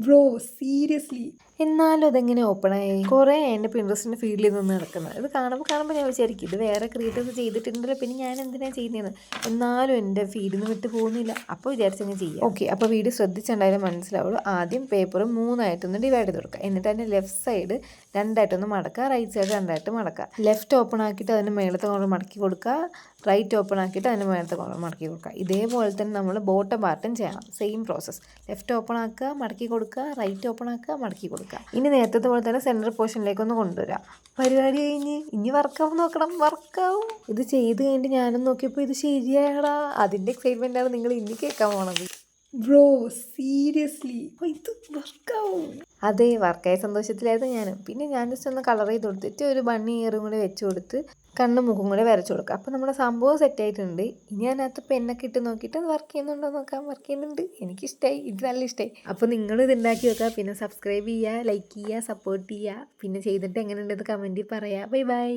Bro seriously. എന്നാലും അതെങ്ങനെ open ആയി? കുറേ എൻ്റെ പിൻട്രസ്റ്റിൻ്റെ ഫീൽഡിൽ നിന്ന് നടക്കുന്നത് ഇത് കാണുമ്പോൾ ഞാൻ വിചാരിക്കും ഇത് വേറെ ക്രിയേറ്റേഴ്സ് ചെയ്തിട്ടുണ്ടല്ലോ, പിന്നെ ഞാൻ എന്തിനാണ് ചെയ്യുന്നതെന്ന്. എന്നാലും എൻ്റെ ഫീഡിൽ നിന്ന് വിട്ട് പോകുന്നില്ല. അപ്പോൾ വിചാരിച്ചങ്ങ് ചെയ്യാം. ഓക്കെ, അപ്പോൾ വീഡിയോ ശ്രദ്ധിച്ചുണ്ടായാലും മനസ്സിലാവുള്ളൂ. ആദ്യം പേപ്പർ 3 ഡിവൈഡ് ചെയ്ത് കൊടുക്കുക. എന്നിട്ട് അതിൻ്റെ ലെഫ്റ്റ് സൈഡ് 2 മടക്കുക, റൈറ്റ് സൈഡ് 2 മടക്കുക. ലെഫ്റ്റ് ഓപ്പൺ ആക്കിയിട്ട് അതിന് മേളത്തെ കൊണ്ട് മടക്കി കൊടുക്കുക, റൈറ്റ് ഓപ്പൺ ആക്കിയിട്ട് അതിന് മേളത്തെ കൊണ്ട് മടക്കി കൊടുക്കുക. ഇതേപോലെ തന്നെ നമ്മൾ ബോട്ടം പാർട്ടും ചെയ്യണം. Same process. ലെഫ്റ്റ് ഓപ്പൺ ആക്കുക, മടക്കി കൊടുക്കുക, റൈറ്റ് ഓപ്പൺ ആക്കുക, മടക്കി കൊടുക്കുക. ഇനി നേരത്തെ പോലെ തന്നെ സെൻറ്റർ പോർഷനിലേക്ക് ഒന്ന് കൊണ്ടുവരാം. പരിപാടി കഴിഞ്ഞ് ഇനി വർക്കാവും നോക്കണം. വർക്കാവും. ഇത് ചെയ്ത് കഴിഞ്ഞിട്ട് ഞാനും നോക്കിയപ്പോൾ ഇത് ശരിയായടാ. അതിൻ്റെ എക്സൈറ്റ്മെൻറ്റാണ് നിങ്ങൾ ഇനി കേൾക്കാൻ പോണത്. ബ്രോ സീരിയസ്ലി ഇത് വർക്കാവും. അതെ, വർക്കായ സന്തോഷത്തിലായിരുന്നു ഞാനും. പിന്നെ ഞാൻ ജസ്റ്റ് ഒന്ന് കളർ ചെയ്ത് കൊടുത്തിട്ട് ഒരു ബണ്ണി ഇയറും കൂടെ വെച്ച് കൊടുത്ത് കണ്ണും മുഖം കൂടെ വരച്ചു കൊടുക്കുക. അപ്പോൾ നമ്മുടെ സംഭവം സെറ്റായിട്ടുണ്ട്. ഇനി അതിനകത്ത് പെന്നൊക്കെ ഇട്ട് നോക്കിയിട്ട് അത് വർക്ക് ചെയ്യുന്നുണ്ടോ നോക്കാം. വർക്ക് ചെയ്യുന്നുണ്ട്. എനിക്കിഷ്ടമായി. ഇത് നല്ല ഇഷ്ടമായി. അപ്പോൾ നിങ്ങളും ഇത് ഉണ്ടാക്കി വെക്കുക. പിന്നെ സബ്സ്ക്രൈബ് ചെയ്യുക, ലൈക്ക് ചെയ്യുക, സപ്പോർട്ട് ചെയ്യുക. പിന്നെ ചെയ്തിട്ട് എങ്ങനെയുണ്ടെന്ന് കമൻറ്റിൽ പറയുക. Bye bye.